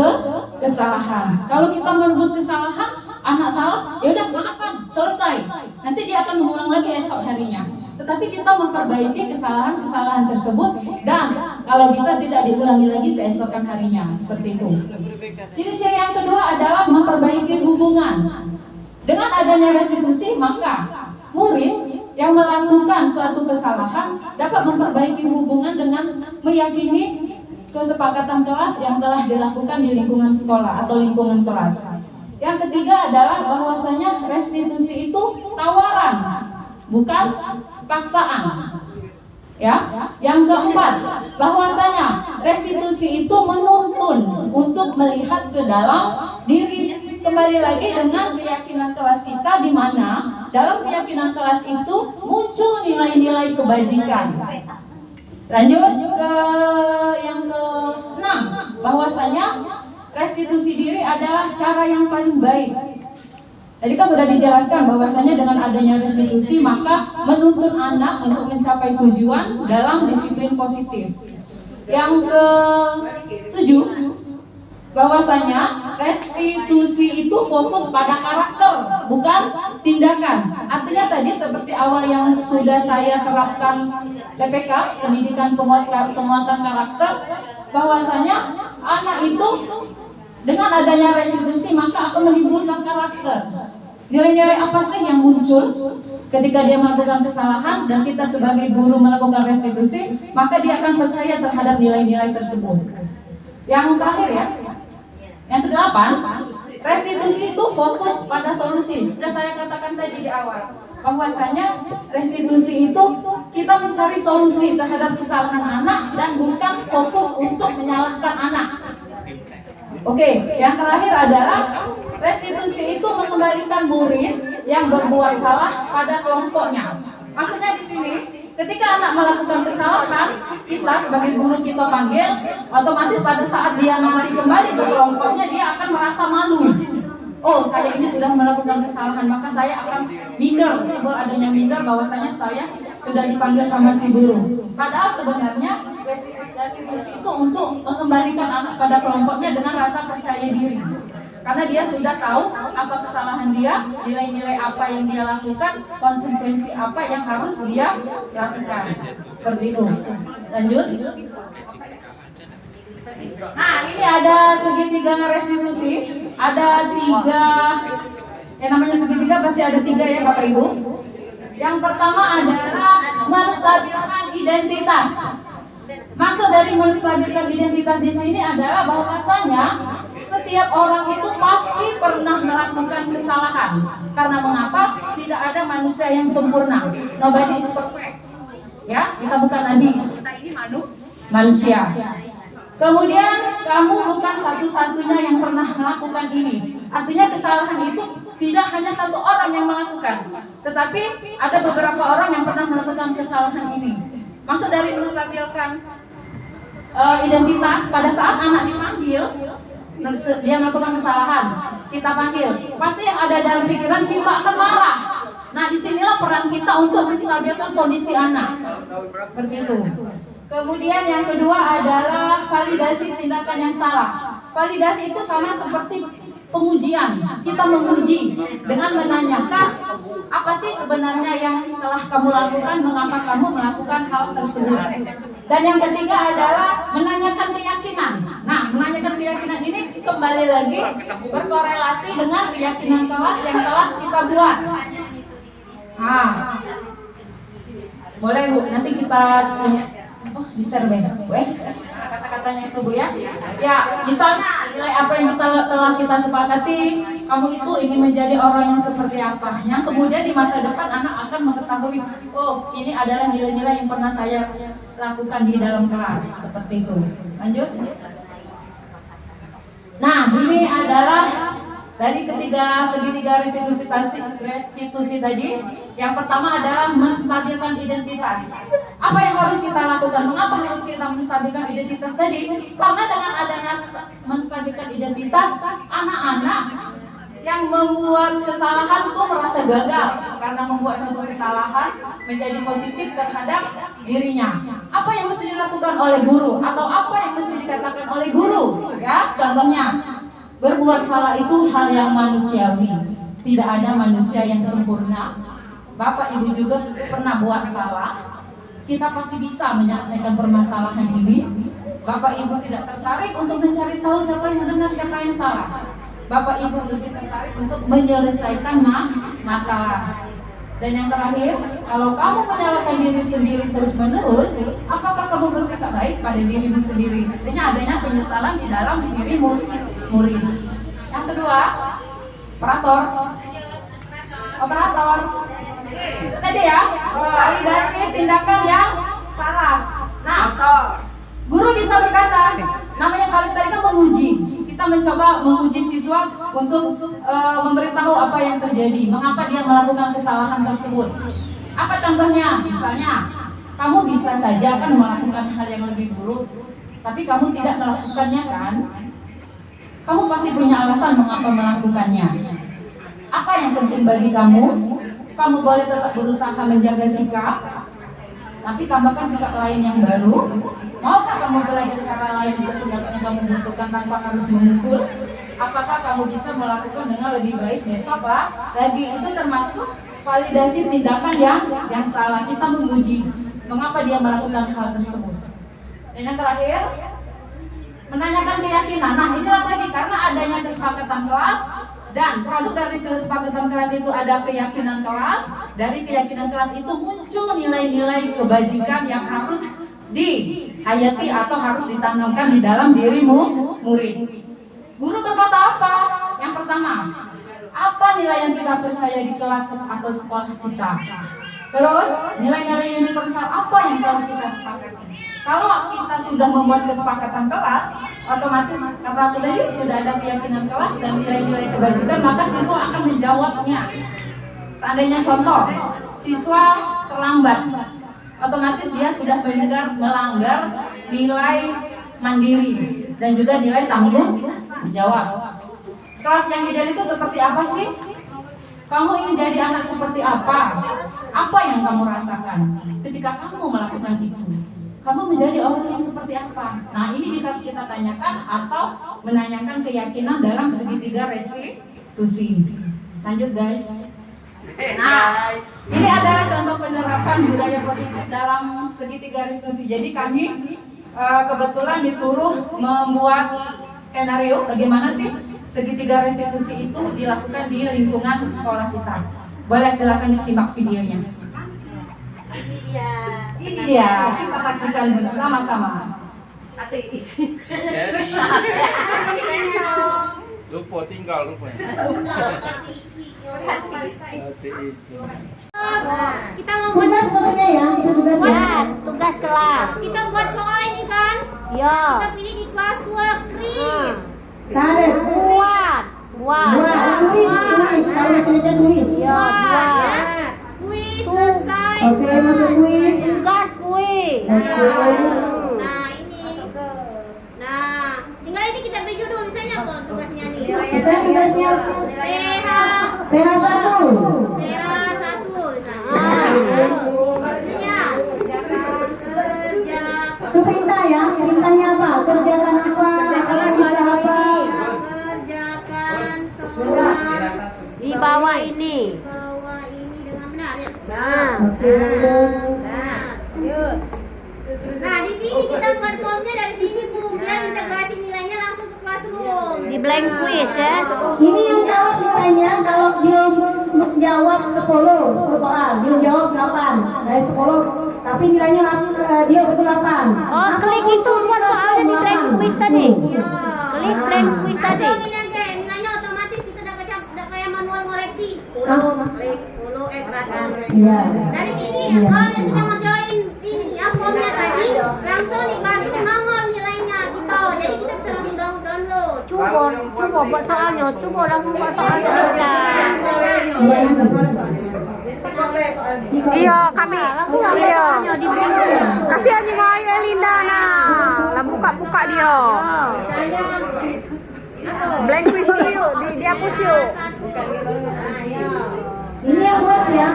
kesalahan. Kalau kita menebus kesalahan, anak salah, ya udah maafkan, selesai. Nanti dia akan mengulang lagi esok harinya. Tetapi kita memperbaiki kesalahan-kesalahan tersebut dan kalau bisa tidak diulangi lagi keesokan harinya, seperti itu. Ciri-ciri yang kedua adalah memperbaiki hubungan. Dengan adanya restitusi, maka murid yang melakukan suatu kesalahan dapat memperbaiki hubungan dengan meyakini kesepakatan kelas yang telah dilakukan di lingkungan sekolah atau lingkungan kelas. Yang ketiga adalah bahwasanya restitusi itu tawaran, bukan paksaan. Ya. Yang keempat, bahwasanya restitusi itu menuntun untuk melihat ke dalam diri, kembali lagi dengan keyakinan kelas kita, di mana dalam keyakinan kelas itu muncul nilai-nilai kebajikan. Lanjut ke yang ke-6, bahwasanya restitusi diri adalah cara yang paling baik. Tadi kan sudah dijelaskan bahwasanya dengan adanya restitusi maka menuntun anak untuk mencapai tujuan dalam disiplin positif. Yang ke-7, bahwasanya restitusi itu fokus pada karakter, bukan tindakan. Artinya tadi seperti awal yang sudah saya terapkan PPK, pendidikan penguatan karakter, bahwasanya anak itu dengan adanya restitusi maka akan menimbulkan karakter. Nilai-nilai apa sih yang muncul ketika dia melakukan kesalahan dan kita sebagai guru melakukan restitusi, maka dia akan percaya terhadap nilai-nilai tersebut. Yang terakhir ya, yang ke-8, restitusi itu fokus pada solusi. Sudah saya katakan tadi di awal, bahwasanya restitusi itu kita mencari solusi terhadap kesalahan anak dan bukan fokus untuk menyalahkan anak. Oke, yang terakhir adalah restitusi itu mengembalikan murid yang berbuat salah pada kelompoknya. Maksudnya di sini, ketika anak melakukan kesalahan, kita sebagai guru kita panggil, otomatis pada saat dia nanti kembali ke kelompoknya, dia akan merasa malu. Oh, saya ini sudah melakukan kesalahan, maka saya akan minder. Timbul adanya minder bahwasanya saya sudah dipanggil sama si guru. Padahal sebenarnya restitusi itu untuk mengembalikan anak pada kelompoknya dengan rasa percaya diri. Karena dia sudah tahu apa kesalahan dia, nilai-nilai apa yang dia lakukan, konsekuensi apa yang harus dia lakukan. Seperti itu. Lanjut. Nah, ini ada segitiga restitusi. Ada 3, yang namanya segitiga pasti ada 3 ya Bapak Ibu. Yang pertama adalah menstabilkan identitas. Maksud dari menstabilkan identitas di sini adalah bahwasanya setiap orang itu pasti pernah melakukan kesalahan. Karena mengapa? Tidak ada manusia yang sempurna. Nobody is perfect. Ya, kita bukan nabi. Kita ini manusia. Kemudian kamu bukan satu-satunya yang pernah melakukan ini. Artinya kesalahan itu tidak hanya satu orang yang melakukan, tetapi ada beberapa orang yang pernah melakukan kesalahan ini. Maksud dari menstabilkan identitas, pada saat anak dipanggil, dia melakukan kesalahan, kita panggil, pasti yang ada dalam pikiran kita akan marah. Nah, disinilah peran kita untuk menstabilkan kondisi anak. Seperti itu. Kemudian yang kedua adalah validasi tindakan yang salah. Validasi itu sama seperti pengujian. Kita menguji dengan menanyakan apa sih sebenarnya yang telah kamu lakukan, mengapa kamu melakukan hal tersebut. Dan yang ketiga adalah menanyakan keyakinan. Nah, menanyakan keyakinan ini kembali lagi berkorelasi dengan keyakinan kelas yang telah kita buat. Nah, boleh Bu, nanti kita di-share kata-katanya itu Bu ya. Ya, misalnya nilai apa yang telah kita sepakati, kamu itu ingin menjadi orang yang seperti apa, yang kemudian di masa depan anak akan mengetahui, oh ini adalah nilai-nilai yang pernah saya lakukan di dalam kelas, seperti itu. Lanjut. Nah, ini adalah dari segitiga restitusi tadi. Yang pertama adalah menstabilkan identitas. Apa yang harus kita lakukan? Mengapa harus kita menstabilkan identitas tadi? Karena dengan adanya menstabilkan identitas, anak-anak yang membuat kesalahan itu merasa gagal karena membuat suatu kesalahan menjadi positif terhadap dirinya. Apa yang mesti dilakukan oleh guru atau apa yang mesti dikatakan oleh guru? Ya, contohnya, berbuat salah itu hal yang manusiawi. Tidak ada manusia yang sempurna. Bapak Ibu juga pernah buat salah. Kita pasti bisa menyelesaikan permasalahan ini. Bapak Ibu tidak tertarik untuk mencari tahu siapa yang benar, siapa yang salah. Bapak Ibu lebih tertarik untuk menyelesaikan masalah. Dan yang terakhir, kalau kamu menyalahkan diri sendiri terus-menerus, apakah kamu bersikap baik pada dirimu sendiri? Artinya adanya penyesalan di dalam dirimu, murid. Yang kedua, operator. Itu tadi ya, validasi tindakan yang salah. Nah, guru bisa berkata, namanya kali tadi kan menguji. Kita mencoba menguji siswa untuk memberitahu apa yang terjadi, mengapa dia melakukan kesalahan tersebut. Apa contohnya? Misalnya, kamu bisa saja kan melakukan hal yang lebih buruk, tapi kamu tidak melakukannya kan? Kamu pasti punya alasan mengapa melakukannya. Apa yang penting bagi kamu? Kamu boleh tetap berusaha menjaga sikap, tapi tambahkan sikap lain yang baru. Maukah kamu belajar cara lain untuk pendapat yang kamu butuhkan tanpa harus memukul? Apakah kamu bisa melakukan dengan lebih baik besok, Pak? Lagi itu termasuk validasi tindakan yang salah. Kita menguji. mengapa dia melakukan hal tersebut. Dan yang terakhir, menanyakan keyakinan. Nah, inilah tadi karena adanya kesepakatan kelas dan produk dari kesepakatan kelas itu ada keyakinan kelas. Dari keyakinan kelas itu muncul nilai-nilai kebajikan yang harus dihayati atau harus ditanamkan di dalam dirimu murid. Guru berkata apa? Yang pertama, apa nilai yang kita percaya di kelas atau sekolah kita? Terus, nilai-nilai universal apa yang telah kita sepakati? Kalau kita sudah membuat kesepakatan kelas, otomatis kata aku tadi sudah ada keyakinan kelas dan nilai-nilai kebajikan, maka siswa akan menjawabnya. Seandainya contoh, siswa terlambat, otomatis dia sudah melanggar nilai mandiri dan juga nilai tanggung jawab. Kelas yang ideal itu seperti apa sih? Kamu ingin jadi anak seperti apa? Apa yang kamu rasakan ketika kamu melakukan itu? Kamu menjadi orang yang seperti apa? Nah, ini bisa kita tanyakan atau menanyakan keyakinan dalam segitiga restitusi. Lanjut guys. Nah, ini adalah contoh penerapan budaya positif dalam segitiga restitusi. Jadi kami kebetulan disuruh membuat skenario bagaimana sih segitiga restitusi itu dilakukan di lingkungan sekolah kita. Boleh silakan disimak videonya. Ini dia, kita saksikan bersama-sama. Lupa tinggal rupanya. Kita mau Tugas maksudnya ya, itu tugasnya. buat tugas kelas. Kita buat soal ini kan? Yo. Kita pilih di kelas Wakri. Kade. Buat. Tulis. Kalau bahasa Indonesia tulis. Yo, buat. Kuis selesai. Oke, masuk kuis. Tugas kuis. Nah, ini. Nah, tinggal ini kita beri judul misalnya apa tugasnya nih? Misalnya tugasnya Pera 1. Pera 1. Itu perintah ya, perintahnya apa? Kerjakan apa? Bisa apa? Kerjakan soal Di bawah ini. bawah ini dengan benar ya. Oke. Nah, di sini kita buat formnya dari sini Bu, biar integrasi nilainya langsung ke classroom. Di blank quiz ya. Ini yang jawab nilainya kalau dia jawab 10 soal, dia jawab 8 dari 10, tapi nilainya dia betul 8. Oh, klik itu buat soalnya di blank quiz tadi. Klik blank quiz tadi. Langsung ini aja, nilainya otomatis kita dapat kayak manual koreksi. 10, klik 10, 100. Iya. Dari sini Iya. kalau dia sudah ngerjain ini ya formnya tadi, langsung di classroom nongol nilainya gitu. Jadi kita bisa langsung download. Coba buat soalnya. Coba langsung buat soalnya. Iya, kami. Langsung buat soalnya di blank quiz tuh. Kasih anjing ayo Linda nah. Lah buka dia. Blank quiz yuk, dihapus yuk. Ini yang buat ya.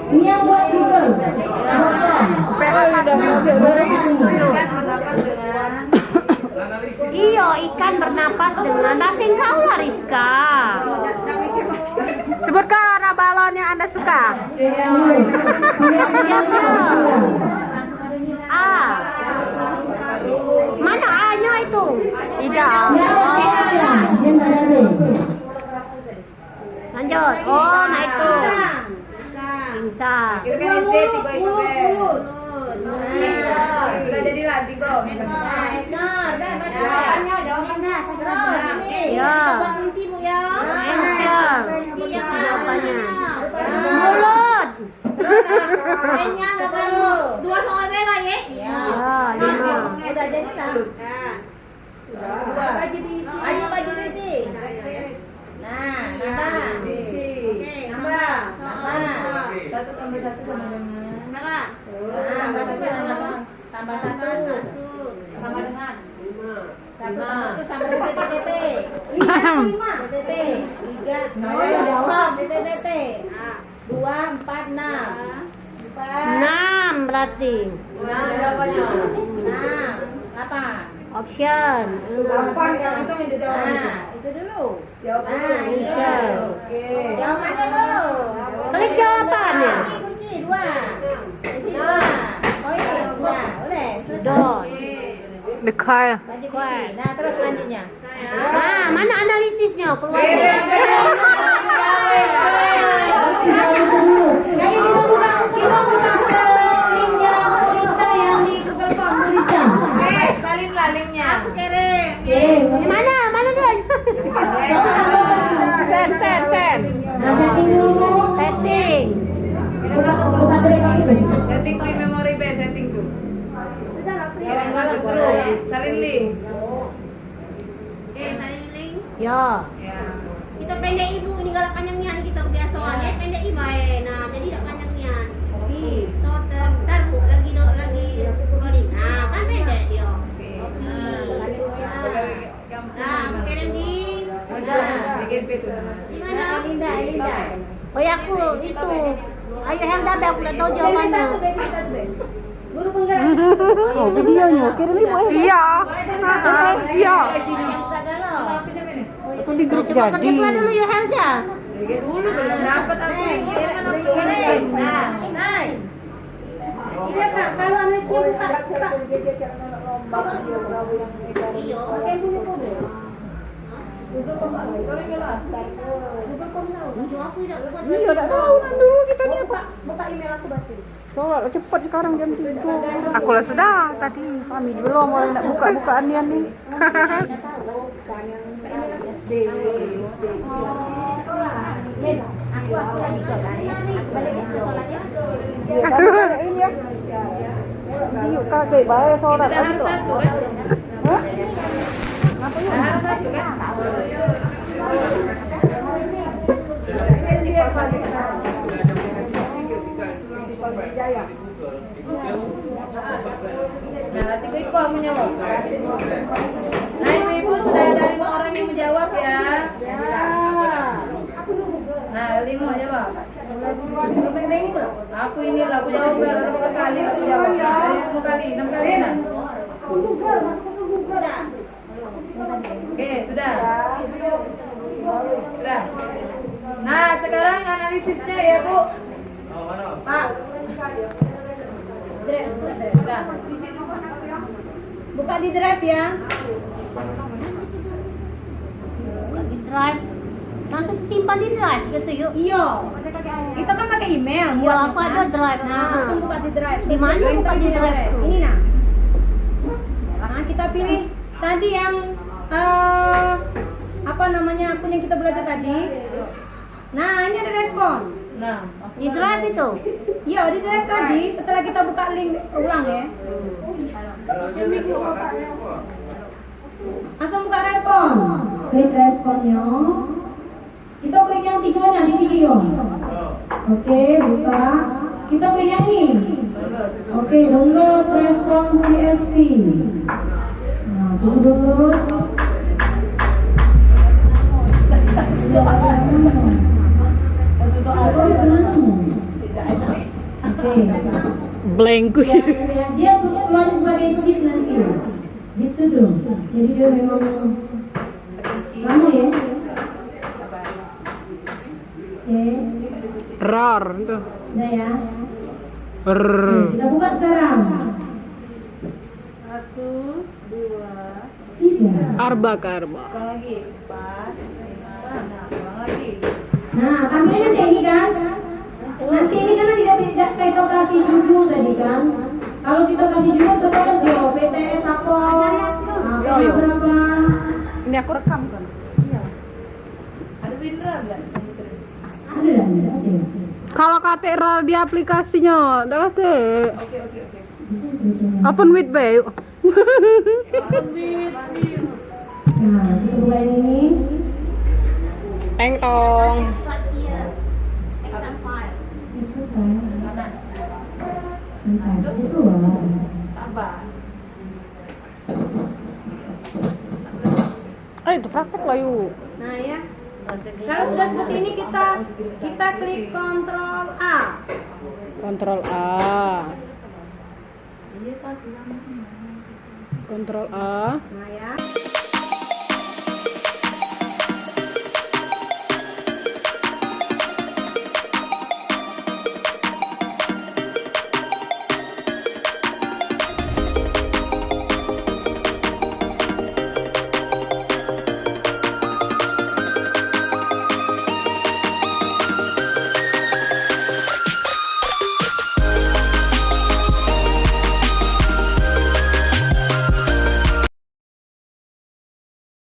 Ini yang buat Google. Iyo, ikan bernapas dengan racing kawar, Rizka. Sebutkan warna balon yang Anda suka. Siapa? A. Mana A-nya itu? Tidak. Lanjut. Oh, nah itu. Bisa. Sudah jadi lagi, Bob. Ya. Kunci Bu ya. Answer. Kunci jawabannya. Mulut. Mainnya apa lu? 2 soal bela ya? Ya, 5. Udah jadi lah. Baju diisi. Nah, diisi. Nambah. Satu tambah satu sama dengan Berapa? tambah satu sama dengan 1 tambah 1 sama dengan TTT. 5 TTT. 3 TTT. 2 4 6. 6 berarti. 6 jawabannya. 6 8. Option. langsung itu Nah, itu dulu. jawabannya. Answer. Oke. Jawabannya dulu. Klik jawabannya. Kunci 2. Kunci 2. Don. Dekai. Kuat. Nah, terus selanjutnya. Nah, mana analisisnya? Keluar. Jadi kita buka ke linknya Murista yang di Google Form Murista. Salin lah linknya. Di mana? Mana dia? Sam. Nah, setting dulu. Setting. Buka dari kaki. Setting di memori base, setting tuh. Yang masuk terus. Salin link. Ya. Ya. Kita pendek ibu ini galak panjang nian kita biasa aja pendek ibu nah jadi tak panjang nian so ntar bu lagi rolling nah kan pendek dia nah kirim di mana Oh ya aku itu. Ayo Helda, aku udah tahu jawabannya. Guru penggerak. Oh, videonya kirim ibu. Iya. Iya. Aku di grup Coba kerja jadi. keluar dulu ya Helda. Dulu belum dapat aku kirim Nah. Ini Kak, kalau analisnya buka. iyo iyo aku tidak buat Iya, udah tahu dulu kita nih. Buka email aku berarti. Soalnya cepat sekarang jam 3. Aku lah sudah tadi. Kami belum mulai nak buka-bukaan dia nih. Aku lagi sholat ya. Balik ke sholat ya. Ini ya. Yuk kakek bae sholat Kita harus itu. satu kan? Harus satu kan? Nah, nanti ibu aku menjawab. Nah, ibu sudah ada 5 orang yang menjawab ya. Nah, 5 jawab. Aku inilah, aku jawab berapa kali aku jawab. 6 kali nah. Oke, sudah. Sudah. Nah, sekarang analisisnya ya, Bu. Pak. Sudah. Buka di drive ya. Lagi drive. Langsung simpan di drive gitu yuk. Iya. Kita kan pakai email. Iya, aku ada drive. Nah, langsung buka di drive. Di mana buka di drive? Ini nah. Nah, kita pilih tadi yang apa namanya akun yang kita belajar tadi. Nah, ini ada respon. Nah, Di drive itu. Iya, di drive tadi setelah kita buka link ulang ya. Langsung buka respon. Klik responnya. Kita klik yang 3 nanti video. Oke, buka. Kita klik yang ini. Oke, download respon PSP. Nah, tunggu download. Oke. Blank. Dia keluar sebagai chip nanti. Gitu tuh. Jadi dia memang lama ya. Oke. Rar itu. Sudah ya. Rrrr. Kita buka sekarang. 1, 2, 3. Arba karba. kurang lagi 4, 5, 6, kurang lagi. Nah, tampilnya nanti ini kan. Nanti ini karena tidak kita kasih judul tadi kan. Kalau kita kasih judul kita harus di BTS apa? Nah, berapa? Ini aku rekam kan. Ada Windra enggak? Ada. Kalau kate rar di aplikasinya, dah kate. Oke. Bisa sebetulnya. Open with bay. Nah, kita buka yang ini. Teng tong. Bentar, itu keluar. Sabar. Itu praktek lah yuk. Nah ya. Kalau sudah seperti ini kita klik Ctrl A. Kontrol A. Kontrol A. Nah ya.